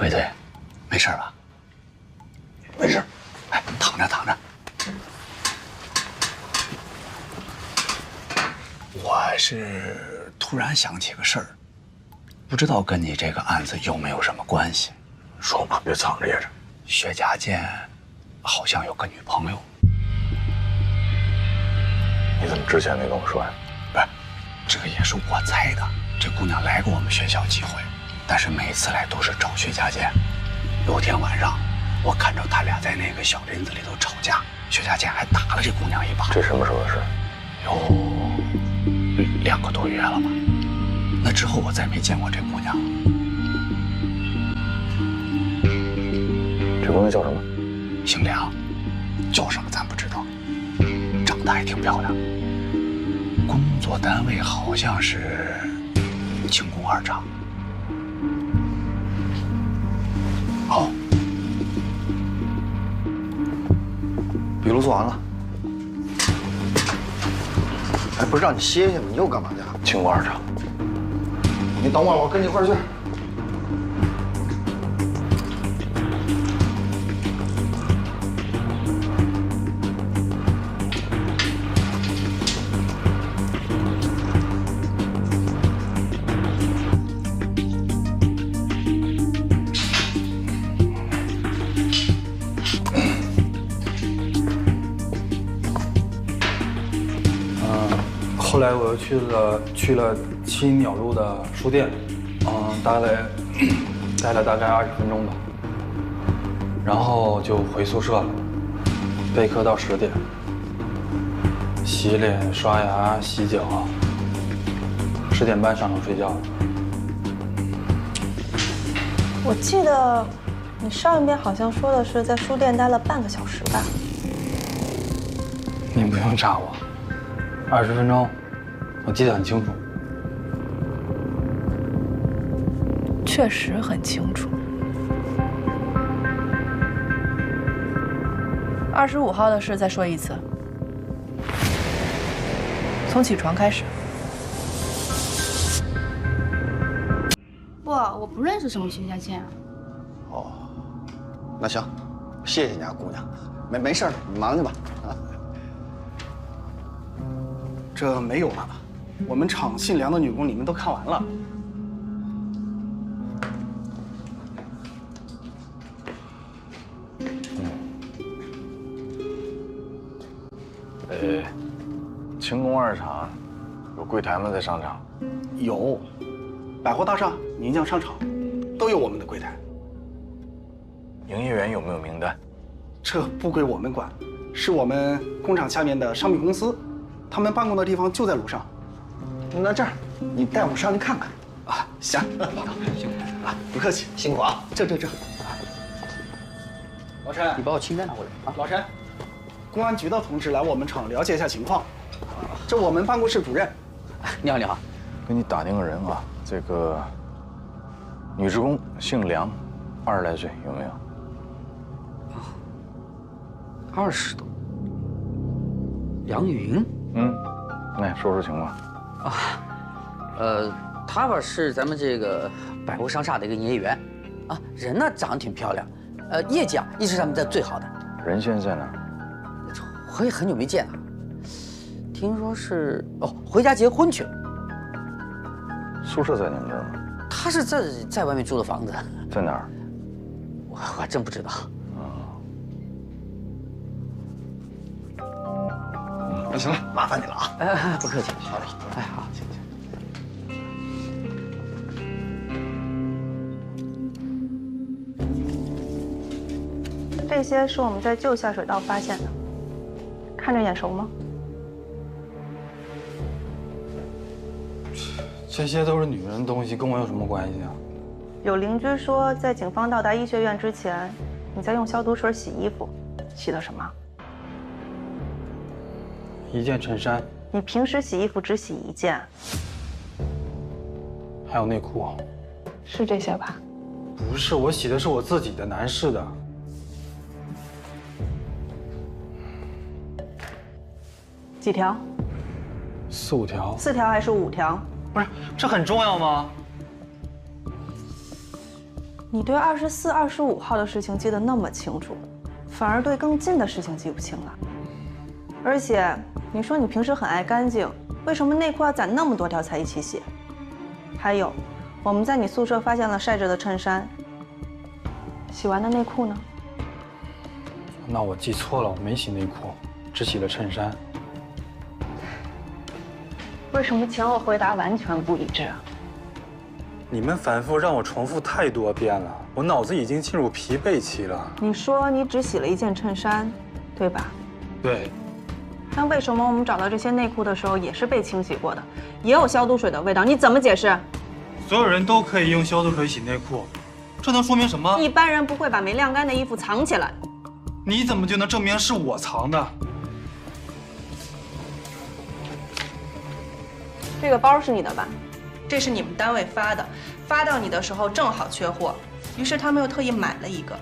回腿，没事吧？没事。哎，躺着躺着。我是突然想起个事儿，不知道跟你这个案子有没有什么关系？说吧，别藏着掖着。薛家健好像有个女朋友。你怎么之前没跟我说呀？不是，这个也是我猜的。这姑娘来过我们学校几回，但是每次来都是找薛家健。有天晚上，我看着他俩在那个小林子里头吵架，薛家健还打了这姑娘一把。这什么时候的事？有2个多月了吧？那之后我再没见过这姑娘了。这姑娘叫什么？姓梁，叫什么咱不知道，长得还挺漂亮。工作单位好像是轻工2厂。哦，笔录做完了。哎，不是让你歇歇吗？你又干嘛去？轻工2厂。你等会儿，我跟你一块儿去。后来我又去了七鸟路的书店，待了大概20分钟吧，然后就回宿舍了，备课到10点，洗脸、刷牙、洗脚，10点半上床睡觉了。我记得你上一遍好像说的是在书店待了半个小时吧？你不用查我，20分钟。我记得很清楚，确实很清楚。25号的事再说一次，从起床开始。不，我不认识什么薛家健。哦，那行，谢谢你啊，姑娘，没事了，你忙去吧。啊，这没有了。我们厂姓梁的女工你们都看完了。轻工2厂有柜台吗？在商场？有，百货大厦、宁江商场都有我们的柜台。营业员有没有名单？这不归我们管，是我们工厂下面的商品公司，他们办公的地方就在楼上。那这样，你带我上去看看。啊，行，好，辛苦啊，不客气，辛苦啊。这。老陈，你把我清单拿过来啊。老陈，公安局的同志来我们厂了解一下情况。这我们办公室主任。你好，你好。给你打听个人啊，这个女职工姓梁，20来岁，有没有？20多。梁云。来说说情况。她吧是咱们这个百货商厦的一个营业员，啊，人呢长得挺漂亮，业绩啊一直是他们在最好的。人现在在哪儿？我也很久没见了，听说是回家结婚去了。宿舍在你们这儿吗？她是在外面租的房子。在哪儿？我还真不知道。那行了，麻烦你了啊。不客气。好嘞。哎，好，谢谢。这些是我们在旧下水道发现的，看着眼熟吗？这些都是女人的东西，跟我有什么关系啊？有邻居说，在警方到达医学院之前，你在用消毒水洗衣服，洗的什么？一件衬衫。你平时洗衣服只洗1件。还有内裤。是这些吧？不是，我洗的是我自己的男士的。几条？4、5条。4条还是5条？不是，这很重要吗？你对24、25号的事情记得那么清楚，反而对更近的事情记不清了。而且你说你平时很爱干净，为什么内裤要攒那么多条才一起洗？还有，我们在你宿舍发现了晒着的衬衫，洗完的内裤呢？那我记错了，我没洗内裤，只洗了衬衫。为什么前后回答完全不一致啊？你们反复让我重复太多遍了，我脑子已经进入疲惫期了。你说你只洗了一件衬衫，对吧？对，那为什么我们找到这些内裤的时候也是被清洗过的，也有消毒水的味道？你怎么解释？所有人都可以用消毒水洗内裤，这能说明什么？一般人不会把没晾干的衣服藏起来。你怎么就能证明是我藏的？这个包是你的吧？这是你们单位发的，发到你的时候正好缺货，于是他们又特意买了一个，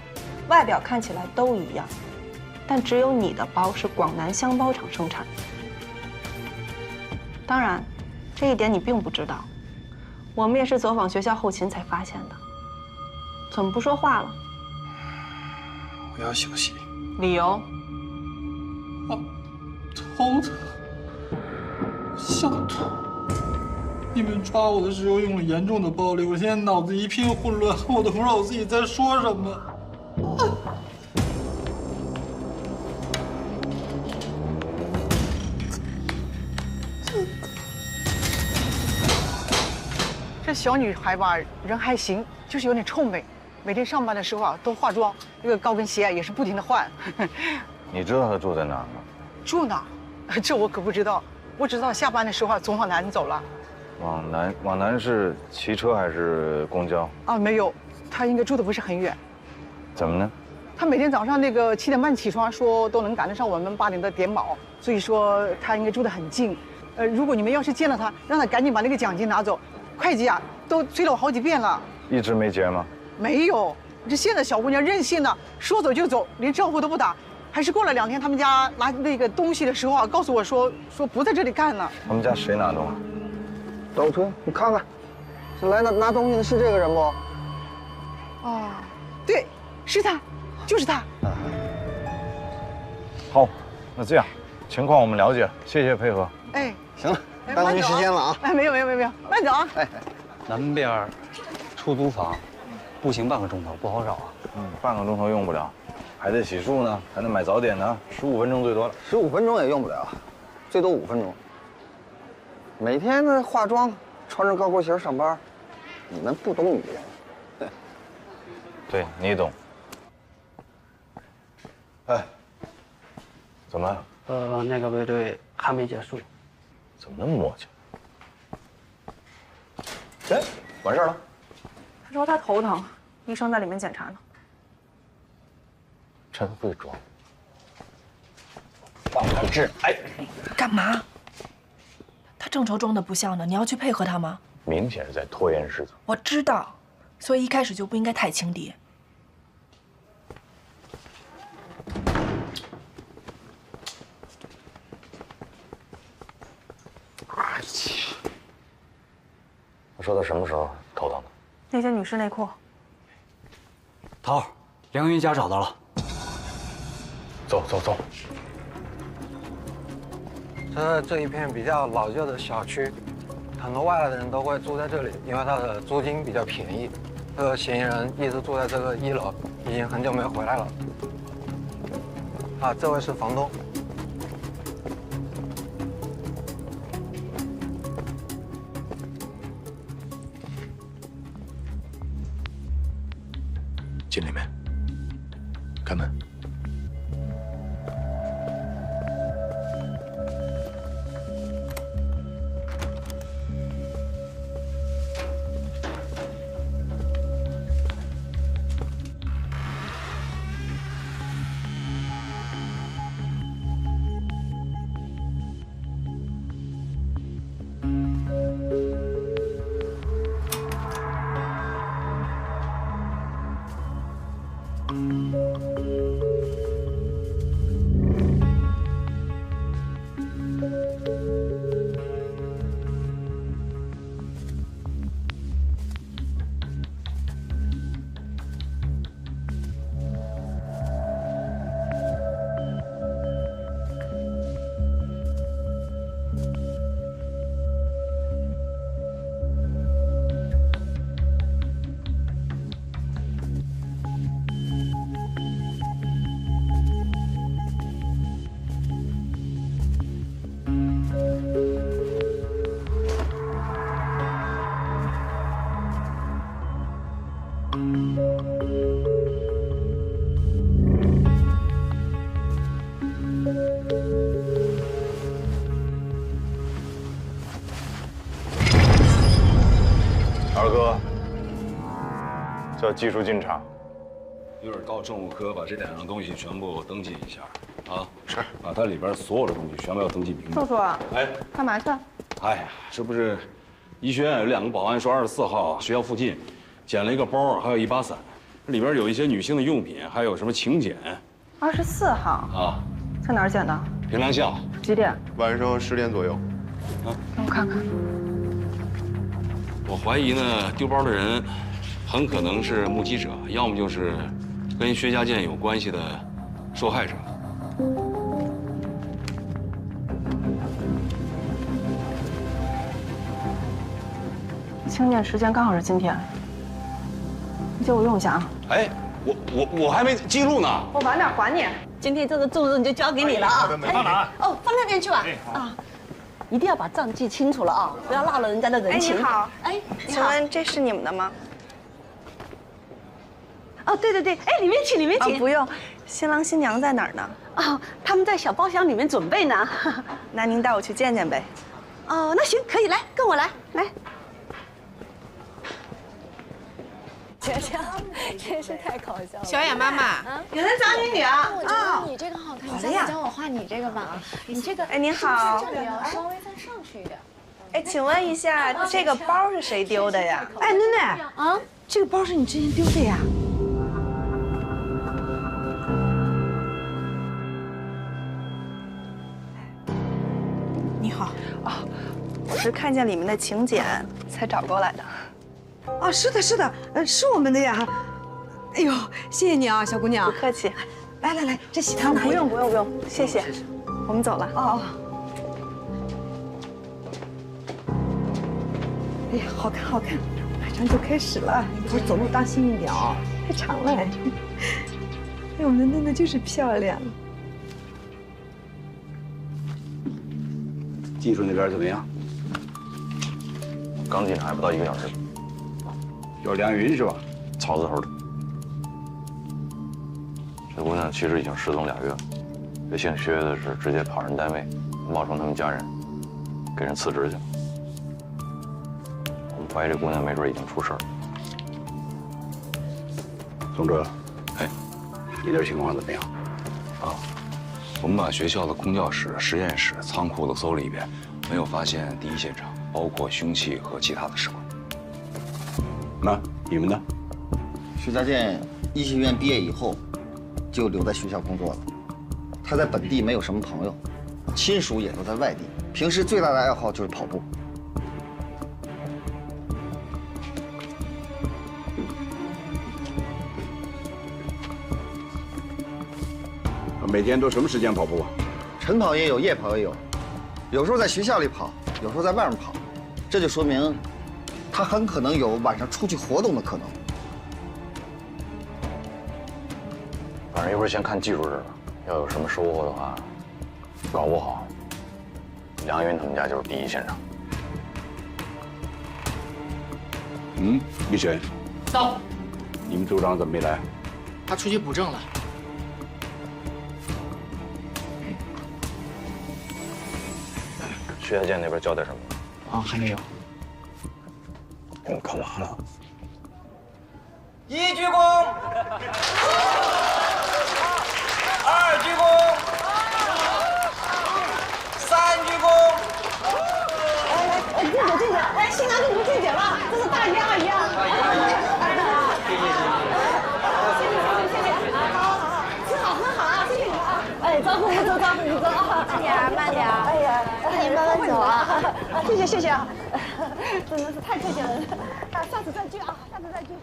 外表看起来都一样，但只有你的包是广南箱包厂生产的。当然，这一点你并不知道，我们也是走访学校后勤才发现的。怎么不说话了？我要休息。理由？头疼，想吐。你们抓我的时候用了严重的暴力，我现在脑子一片混乱，我都不知道我自己在说什么。这小女孩吧，人还行，就是有点臭美。每天上班的时候啊，都化妆，那个高跟鞋啊也是不停的换。你知道她住在哪儿吗？住哪？这我可不知道，我只知道下班的时候啊总往南走了。往南是骑车还是公交？啊，没有，她应该住的不是很远。怎么呢？她每天早上那个7点半起床，说都能赶得上我们8点的点卯，所以说她应该住得很近。如果你们要是见了她，让她赶紧把那个奖金拿走。会计啊，都催了我好几遍了。一直没结吗？没有，这现在小姑娘任性的，说走就走，连招呼都不打。还是过了2天，他们家拿那个东西的时候啊，告诉我说不在这里干了。他们家谁拿东西？倒车，你看看，这来拿东西的是这个人不？哦，对，是他，就是他。好，那这样，情况我们了解了，谢谢配合。哎，行了，耽误您时间了啊。哎，没有，慢走啊。哎，南边出租房，步行半个钟头，不好找啊。半个钟头用不了，还得洗漱呢，还得买早点呢，15分钟最多了。15分钟也用不了，最多5分钟。每天呢化妆，穿着高跟鞋上班，你们不懂女人。对你懂。哎，怎么了？那个卫队还没结束。怎么那么磨叽？哎，完事儿了。他说他头疼，医生在里面检查呢。真会装。放开治！哎，干嘛？他正愁装的不像呢，你要去配合他吗？明显是在拖延事情。我知道，所以一开始就不应该太轻敌。我说他什么时候头疼的？那件女士内裤。涛，梁云家找到了。走。这一片比较老旧的小区，很多外来的人都会住在这里，因为它的租金比较便宜。这个嫌疑人一直住在这个1楼，已经很久没回来了。啊，这位是房东。进里面，开门。叫技术进场。一会儿到政务科把这2样东西全部登记一下，啊，是，把它里边所有的东西全部要登记明白。叔叔，哎，干嘛去？哎呀，这不是医学院有2个保安说24号学校附近捡了一个包，还有一把伞，里边有一些女性的用品，还有什么请柬。24号啊，在哪儿捡的？平凉巷。几点？晚上10点左右。啊，让我看看。我怀疑呢，丢包的人很可能是目击者，要么就是跟薛家健有关系的受害者。请柬时间刚好是今天，你借我用一下啊。哎，我还没记录呢。我晚点还你。今天这个重任就交给你了啊！放哪？哦，放那边去吧。啊，一定要把账记清楚了啊，不要落了人家的人情。哎，你好。哎，请问这是你们的吗？哦，对对对，哎，里面请，里面请。不用，新郎新娘在哪儿呢？哦，他们在小包厢里面准备呢。那您带我去见见呗。哦，那行，可以，来，跟我来，来。觉得真是太搞笑了。小雅妈妈，有人找你女儿我觉得你这个好看，你下次教我画你这个吧。你这个，哎，您好，这里要稍微再上去一点。哎，请问一下，这个包是谁丢的呀？哎，囡囡啊，这个包是你之前丢的呀？你好，哦，我是看见里面的请柬才找过来的。啊，是的，是的，是我们的呀。哎呦，谢谢你啊，小姑娘。不客气。来来来，这喜糖不用不用不用，谢谢。我们走了。哦。哎呀，好看好看，马上就开始了，一会儿走路当心一点哦，太长了。哎，我们的嫩嫩就是漂亮。技术那边怎么样？刚进场还不到1个小时。有梁云是吧？草字头的。这姑娘其实已经失踪2月了。这姓薛的是直接跑人单位，冒充他们家人，给人辞职去了。我们怀疑这姑娘没准已经出事了。宋哲，哎，你那情况怎么样？啊，我们把学校的空教室、实验室、仓库都搜了一遍，没有发现第一现场，包括凶器和其他的尸块。那你们呢？薛家健医学院毕业以后，就留在学校工作了。他在本地没有什么朋友，亲属也都在外地。平时最大的爱好就是跑步。每天都什么时间跑步啊？晨跑也有，夜跑也有，有时候在学校里跑，有时候在外面跑，这就说明他很可能有晚上出去活动的可能。反正一会儿先看技术这儿，要有什么收获的话，搞不好梁云他们家就是第一现场。嗯，李雪，到。你们组长怎么没来？他出去补证了。薛家健那边交代什么？啊，还没有。你干嘛呢？一鞠躬，二鞠躬，三鞠躬。哎，敬酒敬酒！哎，新郎给您敬酒了，这是大姨二姨啊。吃好喝好啊，谢谢你啊！哎，招呼不周，招呼不周啊！慢点，慢点。哎呀，您慢慢走啊！谢谢谢谢啊！真的是太客气了，下次再聚啊，下次再聚。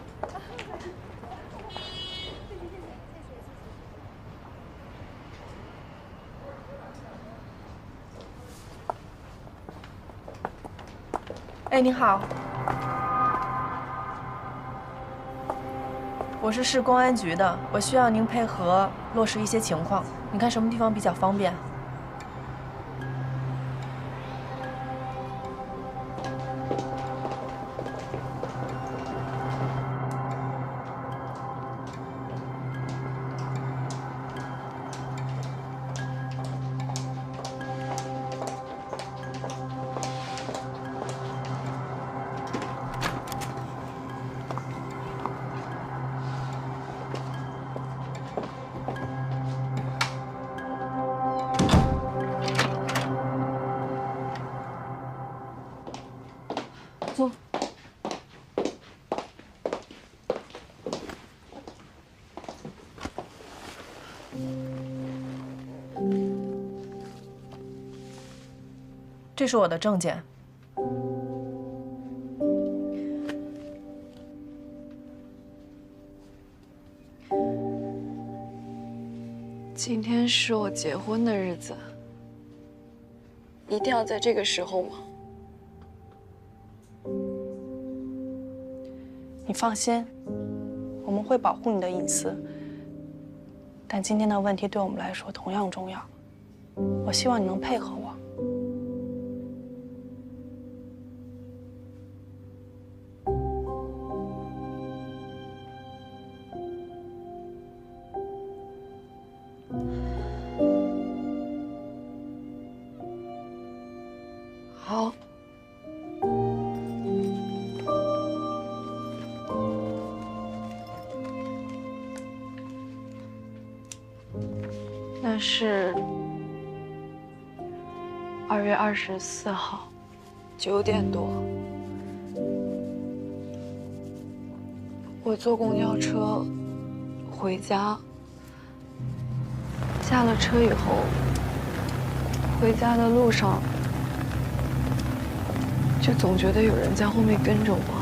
哎，您好，我是市公安局的，我需要您配合落实一些情况，你看什么地方比较方便？这是我的证件。今天是我结婚的日子，一定要在这个时候吗？你放心，我们会保护你的隐私。但今天的问题对我们来说同样重要，我希望你能配合我。好。那是2月24号9点多，我坐公交车回家，下了车以后，回家的路上就总觉得有人在后面跟着我。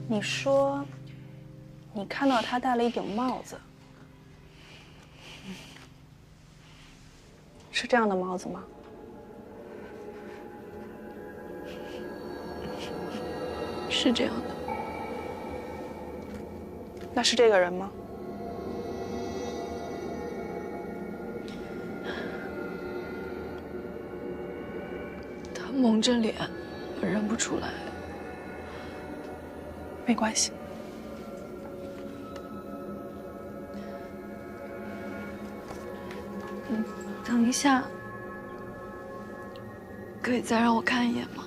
你说，你看到他戴了一顶帽子，是这样的帽子吗？是这样的。那是这个人吗？他蒙着脸，我认不出来。没关系。等一下，可以再让我看一眼吗？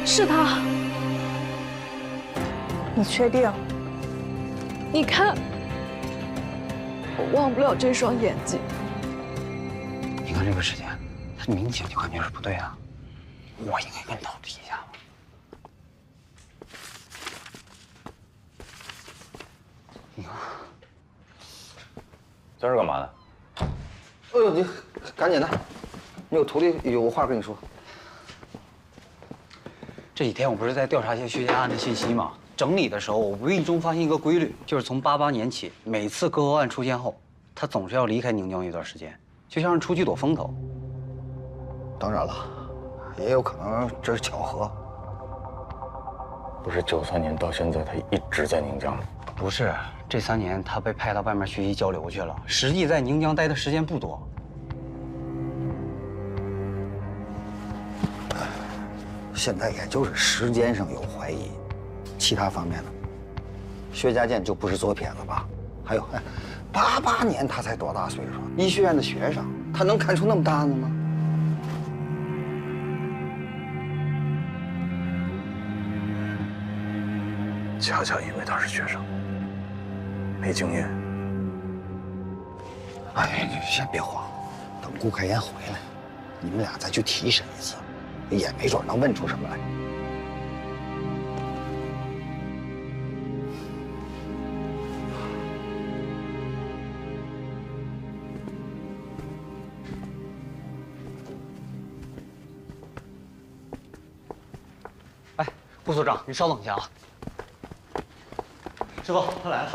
是他。你确定？你看，我忘不了这双眼睛。你看这个时间，他明显就感觉是不对啊。我应该跟导致一下吗？你看，这是干嘛的？哎呦，你赶紧的，你有徒弟有话跟你说。这几天我不是在调查一些薛家案的信息吗？整理的时候，我无意中发现一个规律，就是从88年起，每次割喉案出现后，他总是要离开宁江一段时间，就像是出去躲风头。当然了，也有可能这是巧合。不是93年到现在，他一直在宁江吗？不是，这3年他被派到外面学习交流去了，实际在宁江待的时间不多。现在也就是时间上有怀疑，其他方面呢？薛家健就不是左撇子吧？还有，88年他才多大岁数？医学院的学生，他能看出那么大呢吗？恰恰因为他是学生，没经验。哎，你先别慌，等顾开言回来，你们俩再去提审一次，也没准能问出什么来。哎，顾所长，你稍等一下啊。师傅，他来了。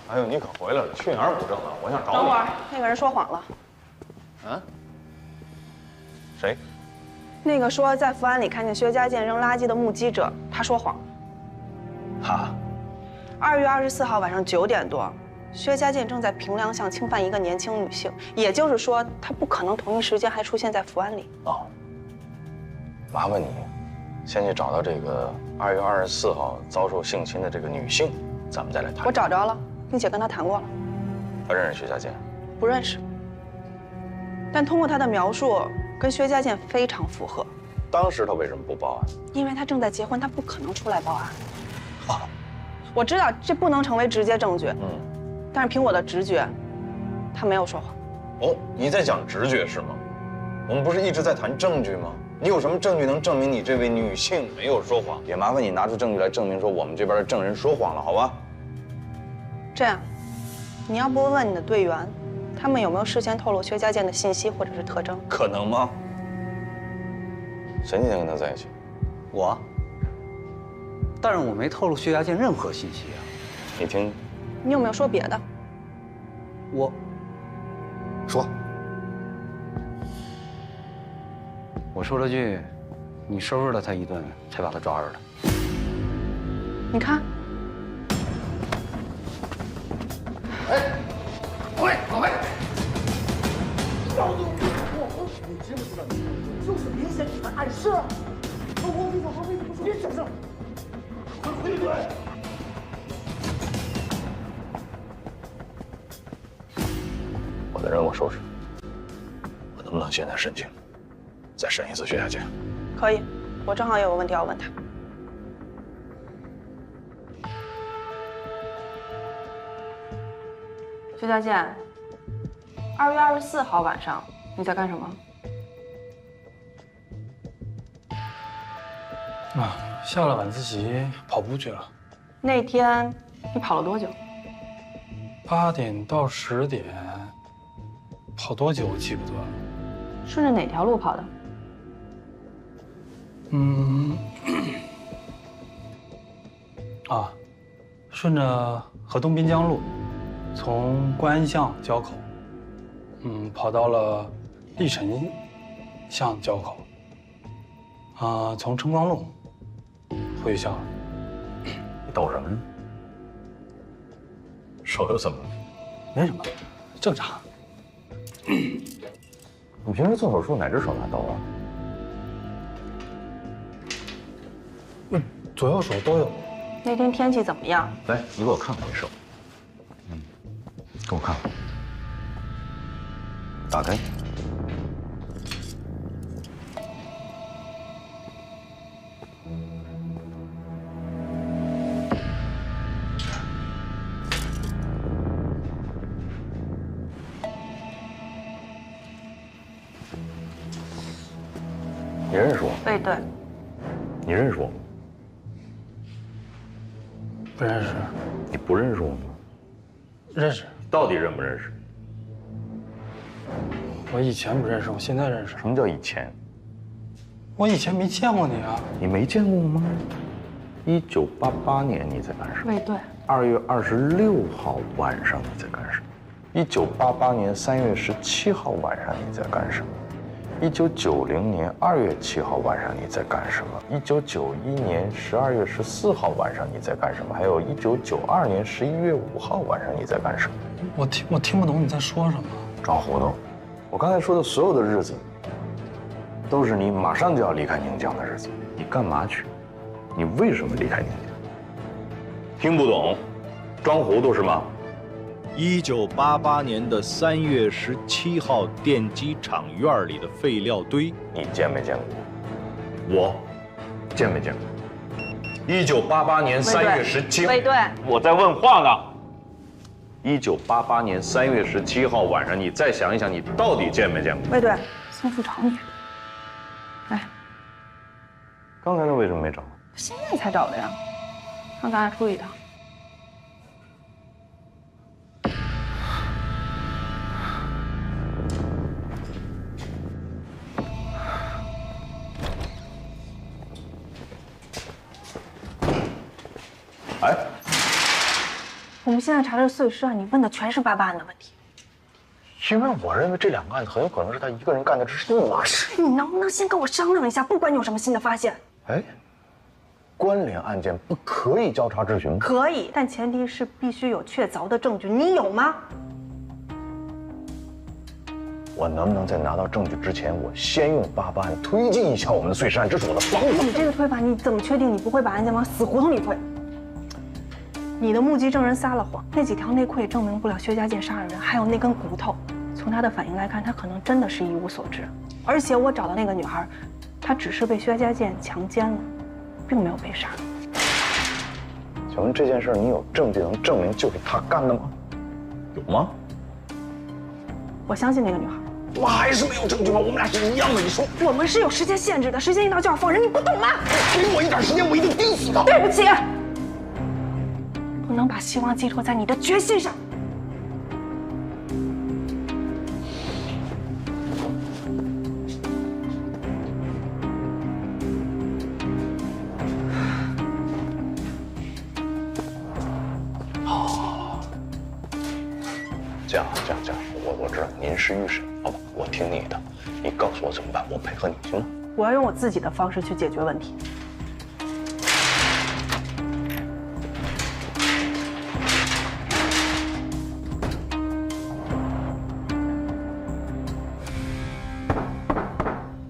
哎呦，你可回来了，去哪儿补证啊？我想找你。等会儿，那个人说谎了。嗯？谁？那个说在福安里看见薛家健扔垃圾的目击者，他说谎了。哈？2月24号晚上9点多，薛家健正在平凉巷侵犯一个年轻女性，也就是说，他不可能同一时间还出现在福安里。哦，麻烦你先去找到这个2月24号遭受性侵的这个女性，咱们再来谈。我找着了，并且跟她谈过了。她认识薛家健？不认识。但通过她的描述，跟薛家健非常符合。当时他为什么不报案？因为他正在结婚，他不可能出来报案。我知道这不能成为直接证据，但是凭我的直觉，他没有说谎。哦，你在讲直觉是吗？我们不是一直在谈证据吗？你有什么证据能证明你这位女性没有说谎？也麻烦你拿出证据来证明说我们这边的证人说谎了，好吧？这样，你要不问问你的队员，他们有没有事先透露薛家健的信息或者是特征？可能吗？谁那天跟他在一起？我。但是我没透露薛家健任何信息啊。你听，你有没有说别的？我说了句，你收拾了他一顿，才把他抓着的。你看，喂，老魏，你知不知道你就是明显你在暗示？我跟你说，别整这，回怼。我的任务收拾，我能不能现在申请再审一次薛家健？可以，我正好有个问题要问他。薛家健，2月24号晚上你在干什么？下了晚自习跑步去了。那天你跑了多久？8点到10点，跑多久我记不得了。顺着哪条路跑的？顺着河东滨江路，从观安巷交口，跑到了历城巷交口，从春光路回学校了。你抖什么呢？手又怎么了？没什么，正常。你平时做手术哪只手拿刀啊？左右手都有。那天天气怎么样？来，你给我看看这手。给我看看。打开。你认识我？对。你认识我吗？不认识。你不认识我吗？认识。到底认不认识？我以前不认识，我现在认识。什么叫以前？我以前没见过你啊。你没见过我吗？1988年你在干什么？对。2月26号晚上你在干什么？1988年3月17号晚上你在干什么？1990年2月7号晚上你在干什么？1991年12月14号晚上你在干什么？还有1992年11月5号晚上你在干什么？我听不懂你在说什么。装糊涂！我刚才说的所有的日子，都是你马上就要离开宁江的日子。你干嘛去？你为什么离开宁江？听不懂，装糊涂是吗？1988年的3月17号，电机厂院里的废料堆，你见没见过？我见没见过？1988年3月17号，对，我在问话呢。1988年3月17号晚上，你再想一想，你到底见没见过？对，宋富长你，来，刚才他为什么没找？现在才找的呀，让咱俩出去一趟。哎，我们现在查的是碎尸案，你问的全是爸爸案的问题。因为我认为这2个案子很有可能是他一个人干的，这是密码事。你能不能先跟我商量一下？不管你有什么新的发现。哎，关联案件不可以交叉质询吗？可以，但前提是必须有确凿的证据。你有吗？我能不能在拿到证据之前，我先用88案推进一下我们的碎尸案？这是我的方法。你这个推法，你怎么确定你不会把案件往死胡同里推？你的目击证人撒了谎，那几条内裤也证明不了薛家健杀了人，还有那根骨头，从他的反应来看，他可能真的是一无所知。而且我找到那个女孩，她只是被薛家健强奸了，并没有被杀。请问这件事你有证据能证明就是他干的吗？有吗？我相信那个女孩。我还是没有证据吗？我们俩是一样的，你说。我们是有时间限制的，时间一到就要放人，你不懂吗？给我一点时间，我一定盯死他。对不起，不能把希望寄托在你的决心上。这样，我知道您是预审，好吧，我听你的，你告诉我怎么办，我配合你，行吗？我要用我自己的方式去解决问题。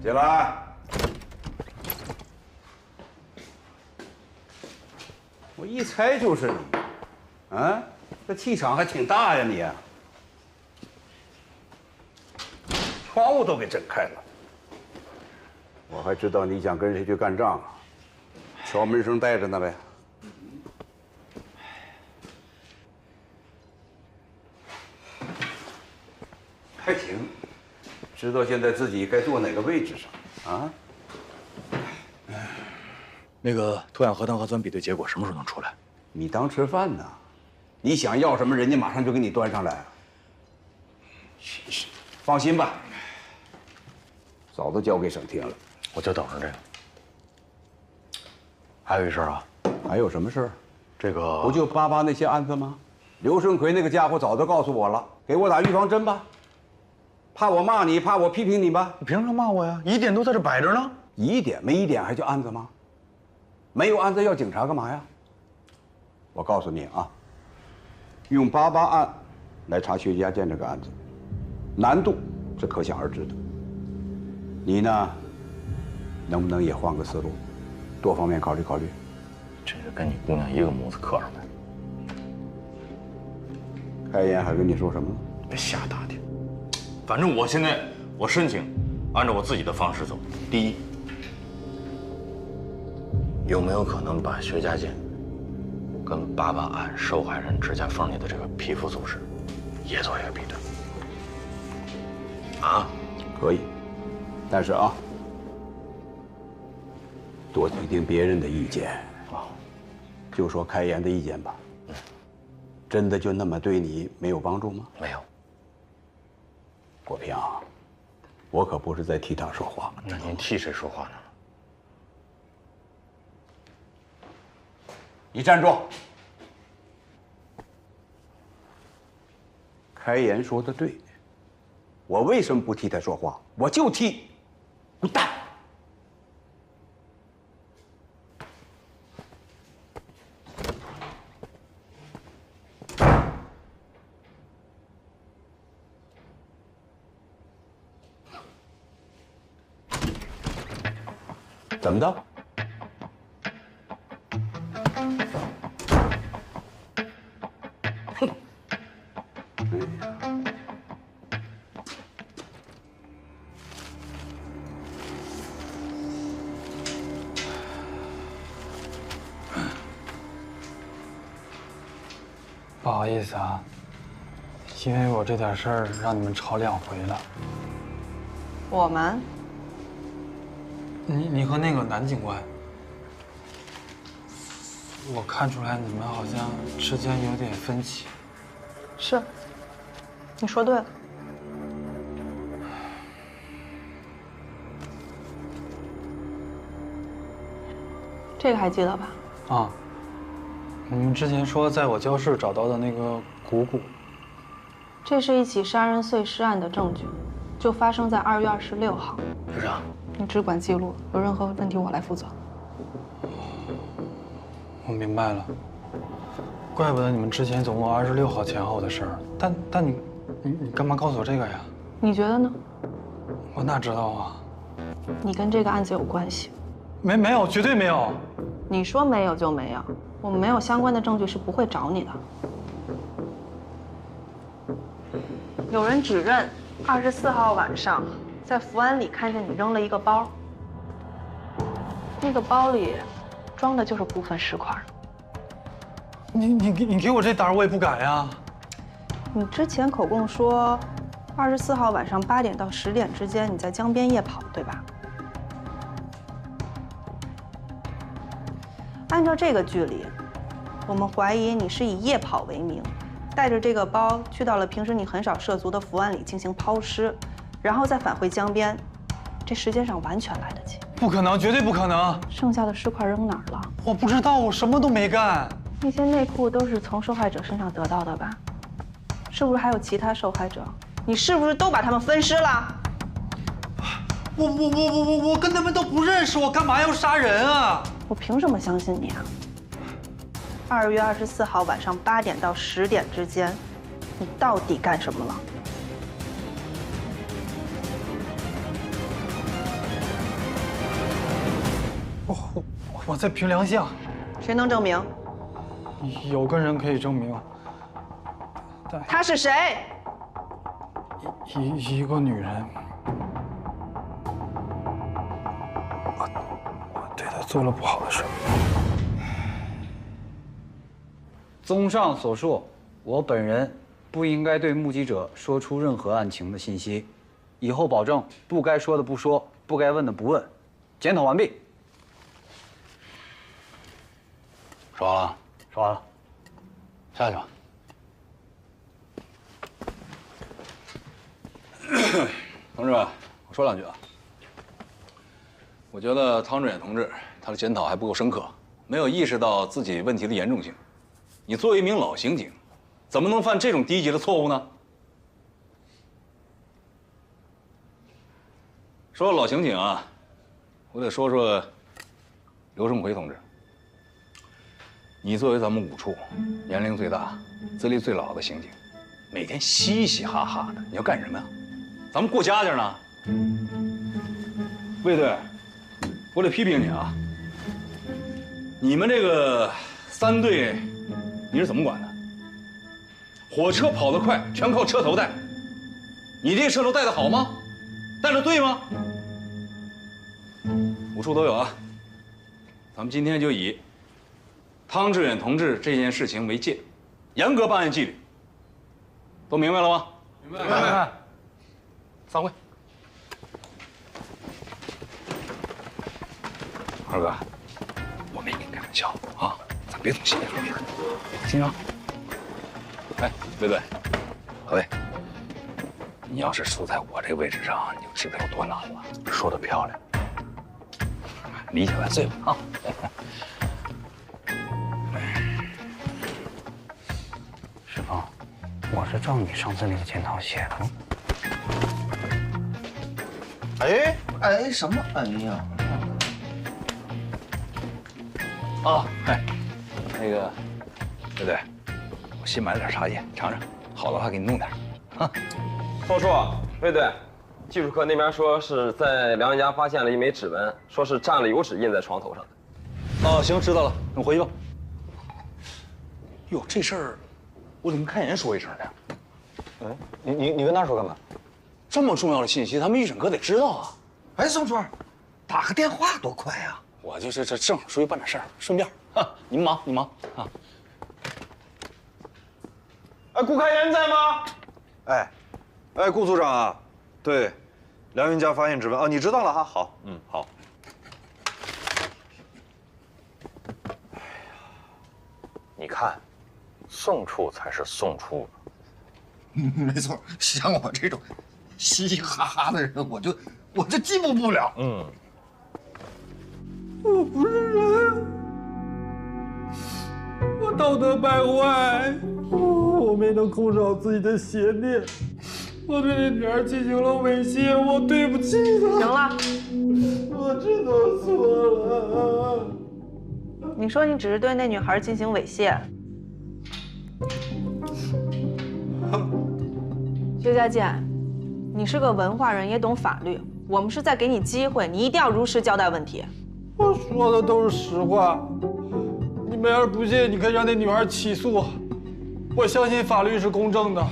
进来。我一猜就是你，啊，这气场还挺大呀你。窗户都给整开了，我还知道你想跟谁去干仗啊？敲门声带着呢呗。还行，知道现在自己该坐哪个位置上啊？那个脱氧核糖核酸比对结果什么时候能出来？你当吃饭呢？你想要什么，人家马上就给你端上来。放心吧。早都交给省厅了，我就等着这个。还有一事啊，还有什么事儿？这个不就88那些案子吗？刘胜奎那个家伙早就告诉我了，给我打预防针吧。怕我骂你，怕我批评你吧？你凭什么骂我呀？疑点都在这摆着呢。疑点没疑点还叫案子吗？没有案子要警察干嘛呀？我告诉你啊，用88案来查薛家健这个案子，难度是可想而知的。你呢，能不能也换个思路，多方面考虑考虑？真是跟你姑娘一个模子刻上来。开言还跟你说什么了？别瞎打听。反正我现在申请按照我自己的方式走。第一，有没有可能把薛家健跟88案受害人指甲缝里的这个皮肤组织也做一个比对？啊，可以。但是啊，多听听别人的意见啊。就说开言的意见吧，真的就那么对你没有帮助吗？没有。国平，我可不是在替他说话。那您替谁说话呢？你站住！开言说的对，我为什么不替他说话？我就替。滚蛋！怎么的？哼！不好意思啊，因为我这点事儿让你们吵2回了。我们？你和那个男警官，我看出来你们好像之间有点分歧。是，你说对了。这个还记得吧？啊，你们之前说在我教室找到的那个鼓鼓，这是一起杀人碎尸案的证据，就发生在2月26号。局长，你只管记录，有任何问题我来负责。我明白了，怪不得你们之前总共26号前后的事儿，但你干嘛告诉我这个呀？你觉得呢？我哪知道啊？你跟这个案子有关系？没有，绝对没有。你说没有就没有，我们没有相关的证据是不会找你的。有人指认24号晚上在福安里看见你扔了一个包，那个包里装的就是部分尸块。你给我这胆儿，我也不敢呀。你之前口供说，24号晚上8点到10点之间你在江边夜跑，对吧？按照这个距离，我们怀疑你是以夜跑为名，带着这个包去到了平时你很少涉足的福安里进行抛尸，然后再返回江边，这时间上完全来得及。不可能，绝对不可能！剩下的尸块扔哪儿了？我不知道，我什么都没干。那些内裤都是从受害者身上得到的吧？是不是还有其他受害者？你是不是都把他们分尸了？我跟他们都不认识，我干嘛要杀人啊？我凭什么相信你啊？2月24号晚上8点到10点之间，你到底干什么了？我在凭良心。谁能证明？有个人可以证明。他是谁？一个女人。我对她做了不好的事。综上所述，我本人不应该对目击者说出任何案情的信息，以后保证不该说的不说，不该问的不问。检讨完毕。说完了，说完了，下去吧。同志们，我说两句啊。我觉得汤志远同志他的检讨还不够深刻，没有意识到自己问题的严重性。你作为一名老刑警，怎么能犯这种低级的错误呢？说到老刑警啊，我得说说刘胜奎同志。你作为咱们5处年龄最大、资历最老的刑警，每天嘻嘻哈哈的，你要干什么呀？咱们过家家呢。卫队，我得批评你啊！你们这个3队，你是怎么管的？火车跑得快，全靠车头带。你这个车头带得好吗？带得对吗？5处都有啊。咱们今天就以汤志远同志这件事情为戒，严格办案纪律。都明白了吗？明白。散会。二哥，我没跟你开玩笑啊，咱别总心里说事儿，行吗？哎，卫队，何卫，你要是处在我这个位置上，你就知道有多难了。说得漂亮，理解万岁吧啊！石峰，我是照你上次那个检讨写的。哎，什么哎呀？啊，哎，那个，对对，我新买了点茶叶，尝尝，好的话给你弄点。啊，宋叔，卫队，技术科那边说是在梁家发现了一枚指纹，说是蘸了油纸印在床头上的。哦，行，知道了，你回去吧。哟，这事儿我怎么开言说一声呢？你跟他说干嘛？这么重要的信息，咱们预审科得知道啊。哎，宋叔，打个电话多快呀！我就是这正好出去办点事儿，顺便。您忙啊。哎，顾开元在吗？哎，顾组长啊，对，梁云家发现指纹啊，你知道了哈？好，好。哎呀，你看，宋处才是宋处呢。没错，像我这种嘻嘻哈哈的人，我就进步不了。我不是人，我到道德败坏，我没能控制好自己的邪念，我对那女儿进行了猥亵，我对不起她。行了，我知道错了。你说你只是对那女孩进行猥亵。薛家健，你是个文化人，也懂法律，我们是在给你机会，你一定要如实交代问题。我说的都是实话。你们要是不信，你可以让那女孩起诉。我相信法律是公正的。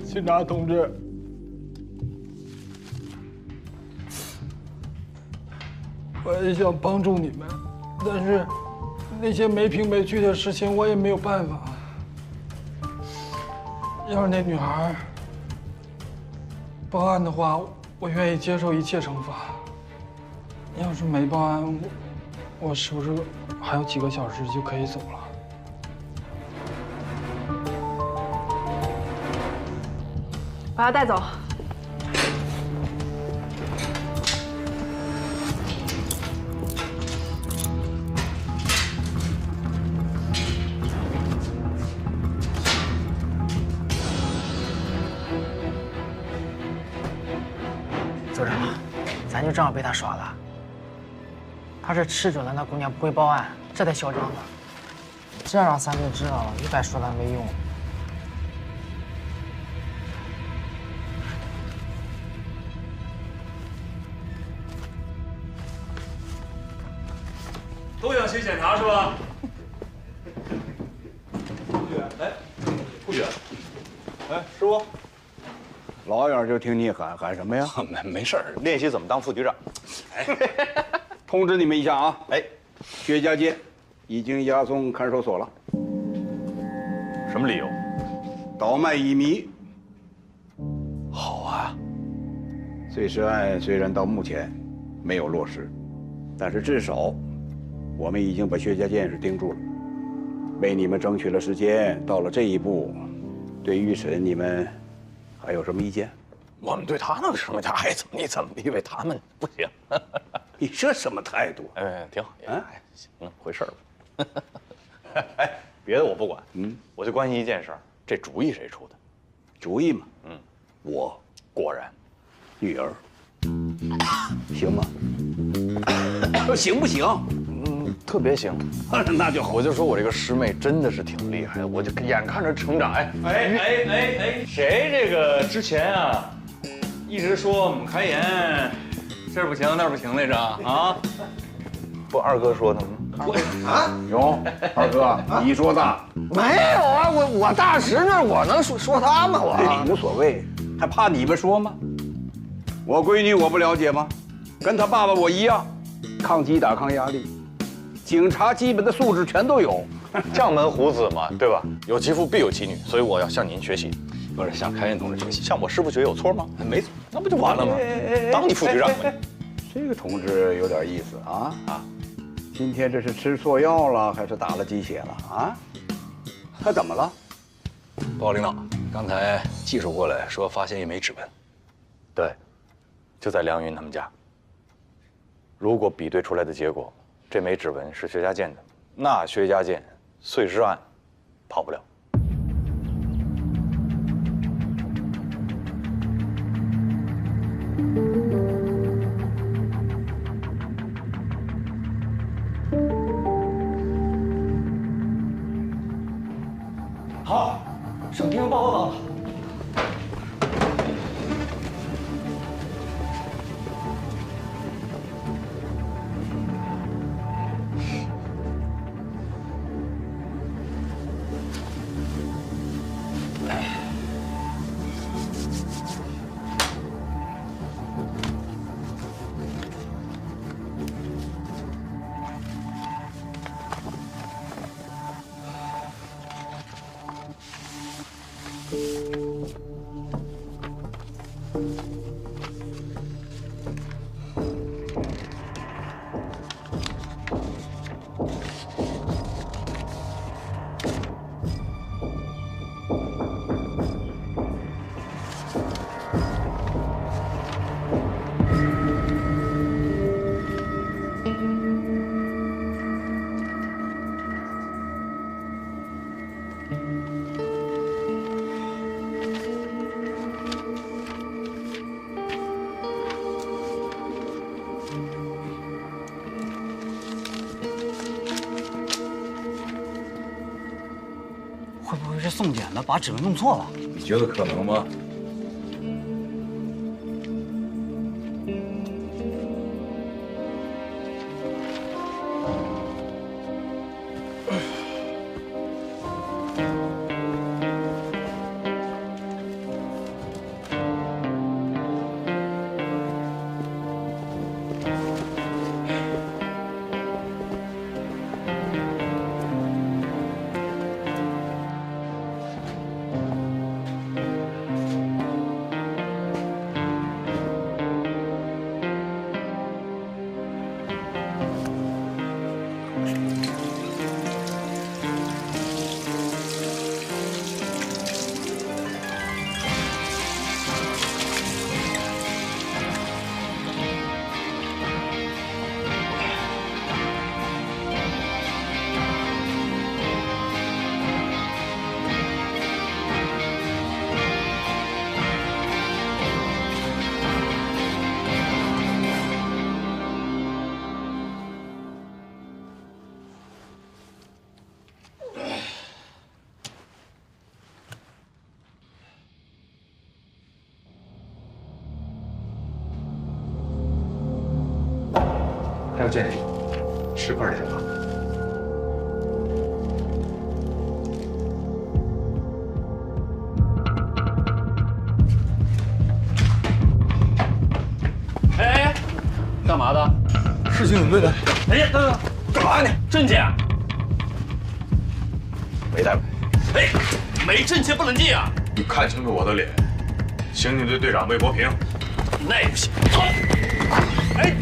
警察同志，我也想帮助你们，但是那些没凭没据的事情我也没有办法。要是那女孩报案的话，我愿意接受一切惩罚。要是没报案，我是不是还有几个小时就可以走了？把他带走。组长，咱就这样被他耍了。他是吃准了那姑娘不会报案，这才嚣张的。这样让三队知道了，又该说他没用。都想写检查是吧？顾局，哎，顾局，哎，师傅，老远就听你喊什么呀？没事儿，练习怎么当副局长。哎，通知你们一下啊！哎，薛家健已经押送看守所了。什么理由？倒卖乙醚。好啊。碎尸案虽然到目前没有落实，但是至少我们已经把薛家健是盯住了，为你们争取了时间。到了这一步，对预审你们还有什么意见？我们对他能有什么爱怎么地怎么地呗，他们不行。你这什么态度？哎，挺好，哎，行，回事儿吧。哎，别的我不管，我就关心一件事儿，这主意谁出的？主意嘛，我果然，女儿，行吗？行不行？特别行。那就好。我就说我这个师妹真的是挺厉害的，我就眼看着成长。哎，谁这个之前啊，一直说我们开研这儿不行那儿不行来着啊？不，二哥说的吗？有，二哥，你说的没有啊？我大师那我能说他吗？我无所谓，还怕你们说吗？我闺女我不了解吗？跟她爸爸我一样，抗击打、抗压力，警察基本的素质全都有。将门虎子嘛，对吧？有其父必有其女，所以我要向您学习，不是向开元同志学习。向我师傅学有错吗？没错，那不就完了吗？当你副局长吧。这个同志有点意思啊！今天这是吃错药了，还是打了鸡血了啊？他怎么了？报告领导，刚才技术过来说发现一枚指纹，对，就在梁云他们家。如果比对出来的结果，这枚指纹是薛家健的，那薛家健碎尸案跑不了。好，省厅报告了。会不会是送检的把指纹弄错了？你觉得可能吗？还有这10份行吗？哎，干嘛的？市警领队的。哎呀，等等，干嘛呢？证件。没带。哎，没证件不能进啊！你看清楚我的脸，刑警队队长魏国平。那也不行。走。哎。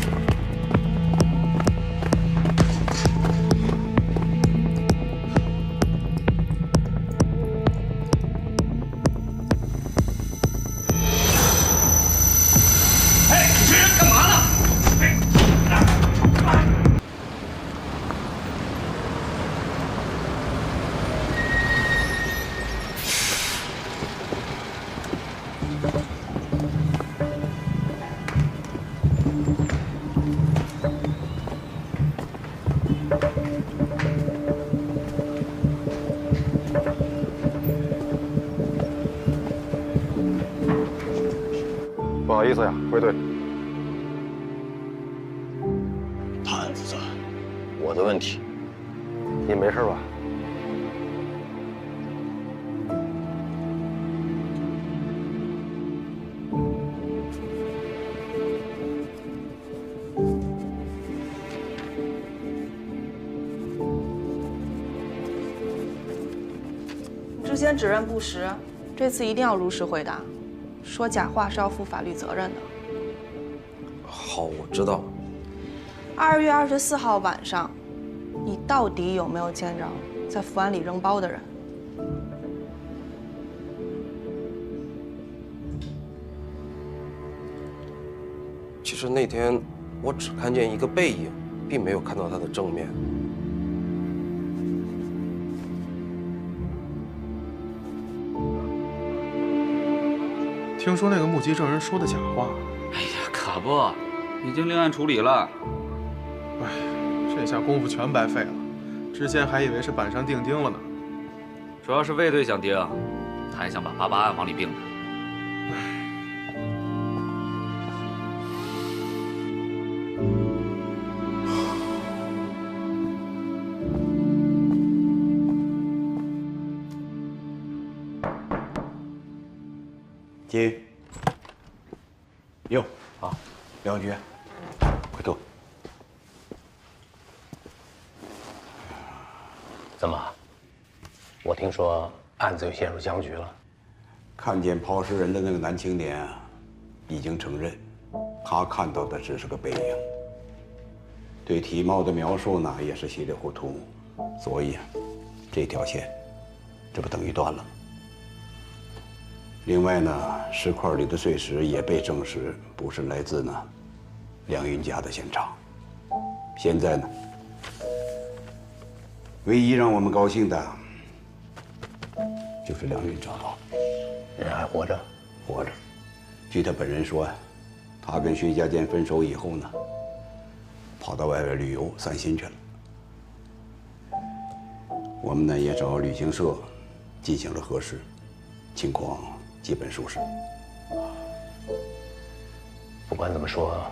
不好意思呀，归队。他很负责，我的问题。你没事吧？之前指认不实，这次一定要如实回答。说假话是要负法律责任的。好，我知道。2月24号晚上，你到底有没有见着在福安里扔包的人？其实那天我只看见一个背影，并没有看到他的正面。听说那个目击证人说的假话。哎呀，可不，已经另案处理了。哎，这下功夫全白费了。之前还以为是板上钉钉了呢。主要是魏队想钉，他还想把88案往里并呢。金，哟，好，梁局，快坐。怎么？我听说案子又陷入僵局了。看见抛尸人的那个男青年，已经承认，他看到的只是个背影。对体貌的描述呢，也是稀里糊涂，所以这条线，这不等于断了吗？另外呢，石块里的碎石也被证实不是来自呢梁云家的现场。现在呢，唯一让我们高兴的，就是梁云找到了，人还活着，活着。据他本人说呀，他跟薛家健分手以后呢，跑到外边旅游散心去了。我们呢也找旅行社进行了核实，情况基本属实。不管怎么说，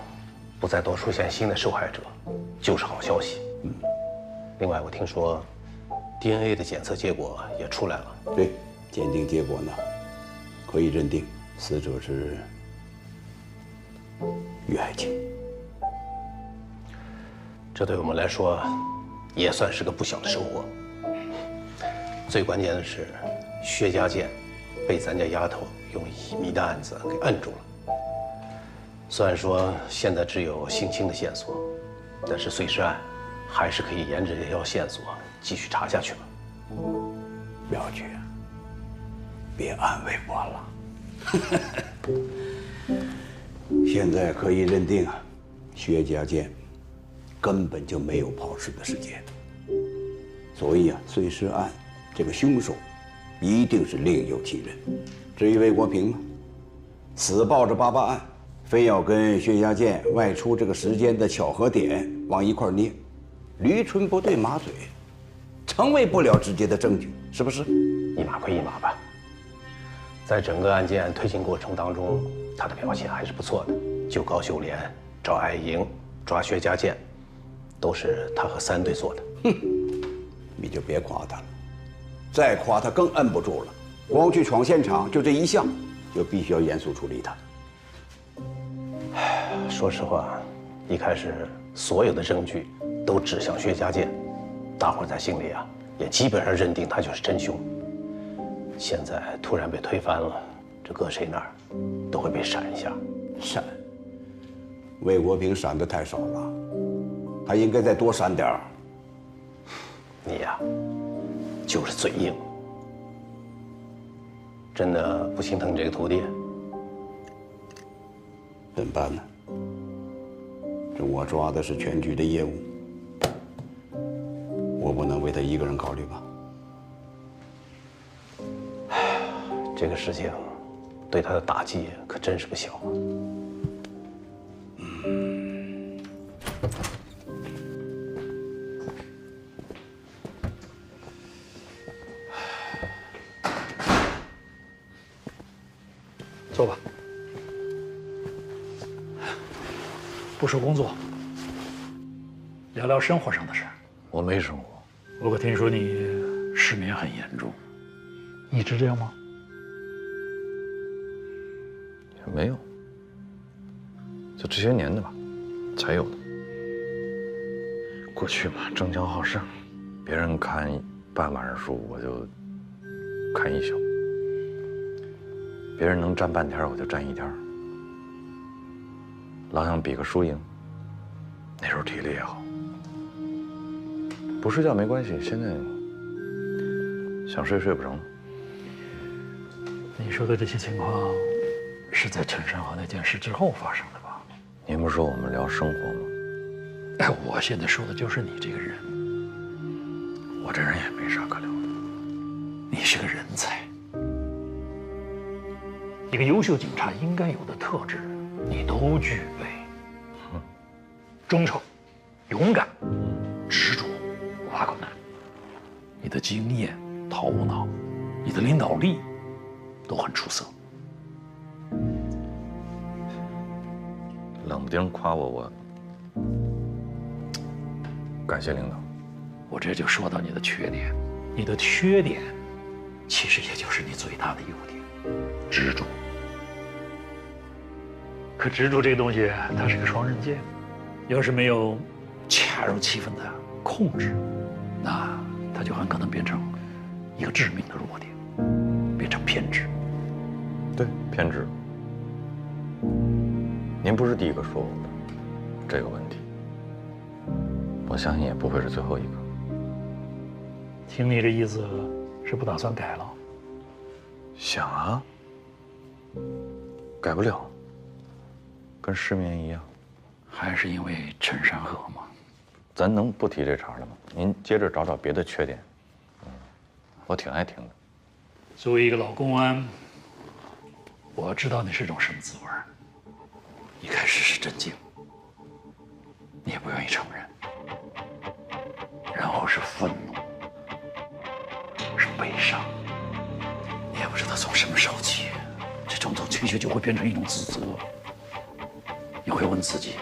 不再多出现新的受害者，就是好消息。另外，我听说 DNA 的检测结果也出来了。对，鉴定结果呢，可以认定死者是于爱青。这对我们来说，也算是个不小的收获。最关键的是，薛家健被咱家丫头用乙醚的案子给摁住了。虽然说现在只有性侵的线索，但是碎尸案还是可以沿着这条线索继续查下去的。苗局，别安慰我了。现在可以认定啊，薛家健根本就没有抛尸的时间，所以啊，碎尸案这个凶手一定是另有其人。至于魏国平嘛，死抱着88案，非要跟薛家健外出这个时间的巧合点往一块捏，驴唇不对马嘴，成为不了直接的证据，是不是？一码归一码吧。在整个案件推进过程当中，他的表现还是不错的。救高秀莲、找爱莹、抓薛家健，都是他和3队做的。你就别夸他了，再夸他更摁不住了。光去闯现场就这一项，就必须要严肃处理他。说实话，一开始所有的证据都指向薛家健，大伙儿在心里啊也基本上认定他就是真凶。现在突然被推翻了，这搁谁那儿都会被闪一下。闪？魏国平闪的太少了，他应该再多闪点儿。你呀，就是嘴硬。真的不心疼你这个徒弟？怎么办呢？这我抓的是全局的业务，我不能为他一个人考虑吧？这个事情对他的打击可真是不小啊。坐吧。不说工作，聊聊生活上的事儿。我没生活。我可听说你失眠很严重，一直这样吗？也没有，就这些年的吧，才有的。过去嘛，争强好胜，别人看半晚上书，我就看一宿；别人能站半天，我就站一天。老想比个输赢，那时候体力也好，不睡觉没关系。现在想睡不成。你说的这些情况，是在陈山河那件事之后发生的吧？您不是说我们聊生活吗？哎，我现在说的就是你这个人。我这人也没啥可聊的。你是个人才，一个优秀警察应该有的特质，你都具备。忠诚、勇敢、执着，无话可难。你的经验、头脑，你的领导力，都很出色。冷不丁夸我感谢领导。我这就说到你的缺点，你的缺点，其实也就是你最大的优点——执着。可执着这个东西，它是个双刃剑，要是没有恰如其分的控制，那它就很可能变成一个致命的弱点，变成偏执。对，偏执。您不是第一个说我的这个问题，我相信也不会是最后一个。听你的意思，是不打算改了？想啊，改不了，跟失眠一样。还是因为陈山河吗？咱能不提这茬了吗？您接着找找别的缺点。我挺爱听的。作为一个老公安，我知道你是种什么滋味。一开始是震惊，你也不愿意承认，然后是愤怒，是悲伤，你也不知道从什么时候起，这种情绪就会变成一种自责。你会问自己，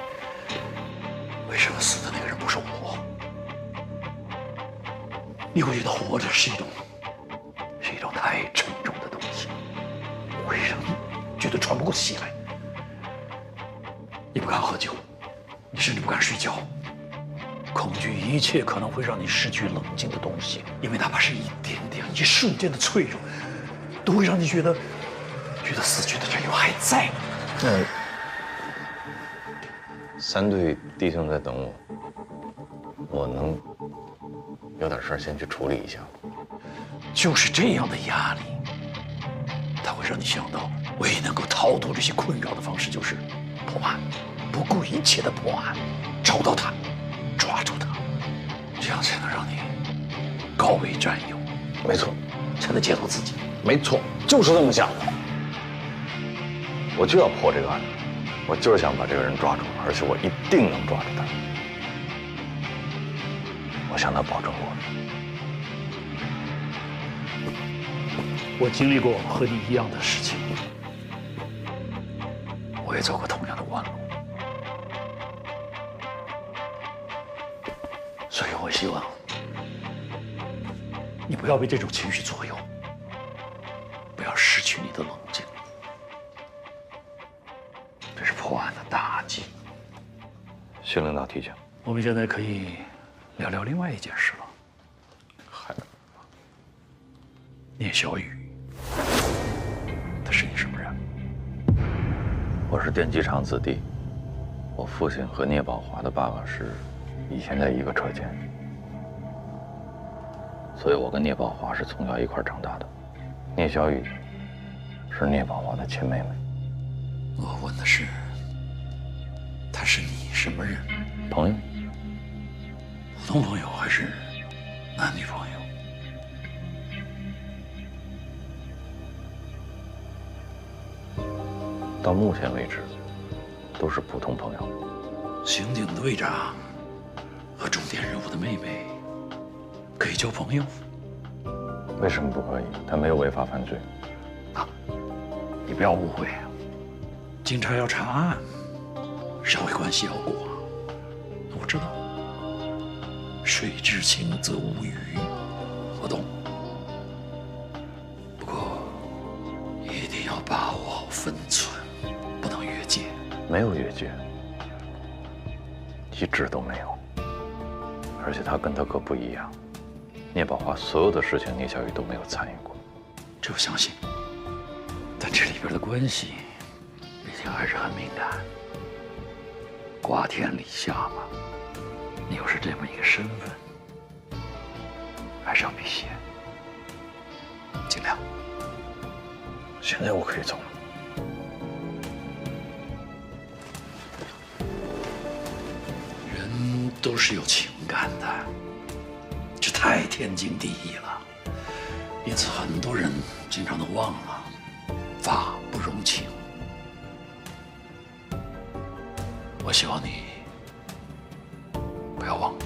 为什么死的那个人不是我？你会觉得活着是一种太沉重的东西，会让你觉得喘不过气来。你不敢喝酒，你甚至不敢睡觉，恐惧一切可能会让你失去冷静的东西，因为哪怕是一点点、一瞬间的脆弱，都会让你觉得死去的战友还在。3队弟兄在等我，我能有点事先去处理一下。就是这样的压力，它会让你想到，唯一能够逃脱这些困扰的方式就是破案，不顾一切的破案，找到他，抓住他，这样才能让你高位战友。没错，才能解脱自己。没错，就是这么想的。我就要破这个案子，我就是想把这个人抓住，而且我一定能抓住他。我向他保证过。我经历过和你一样的事情，我也走过同样的弯路，所以我希望你不要被这种情绪左右，不要失去你的冷静。这是破案的大忌。谢领导提醒。我们现在可以聊聊另外一件事了。聂小雨，他是你什么人？我是电机厂子弟，我父亲和聂宝华的爸爸是以前在一个车间，所以我跟聂宝华是从小一块长大的。聂小雨是聂宝华的亲妹妹。我问的是，他是你什么人？朋友。普通朋友还是男女朋友？到目前为止，都是普通朋友。刑警队长和重点人物的妹妹可以交朋友？为什么不可以？他没有违法犯罪。你不要误会，警察要查案，社会关系要过。我知道，水至清则无鱼，我懂。不过一定要把握好分寸，不能越界。没有越界，一直都没有。而且他跟他哥不一样，聂宝华所有的事情，聂小雨都没有参与过。这我相信，但这里边的关系，毕竟还是很敏感。瓜田李下嘛，你又是这么一个身份，还是要避嫌，尽量。现在我可以走了。人都是有情感的，这太天经地义了。因此，很多人经常都忘了法不容情。我希望你不要忘了。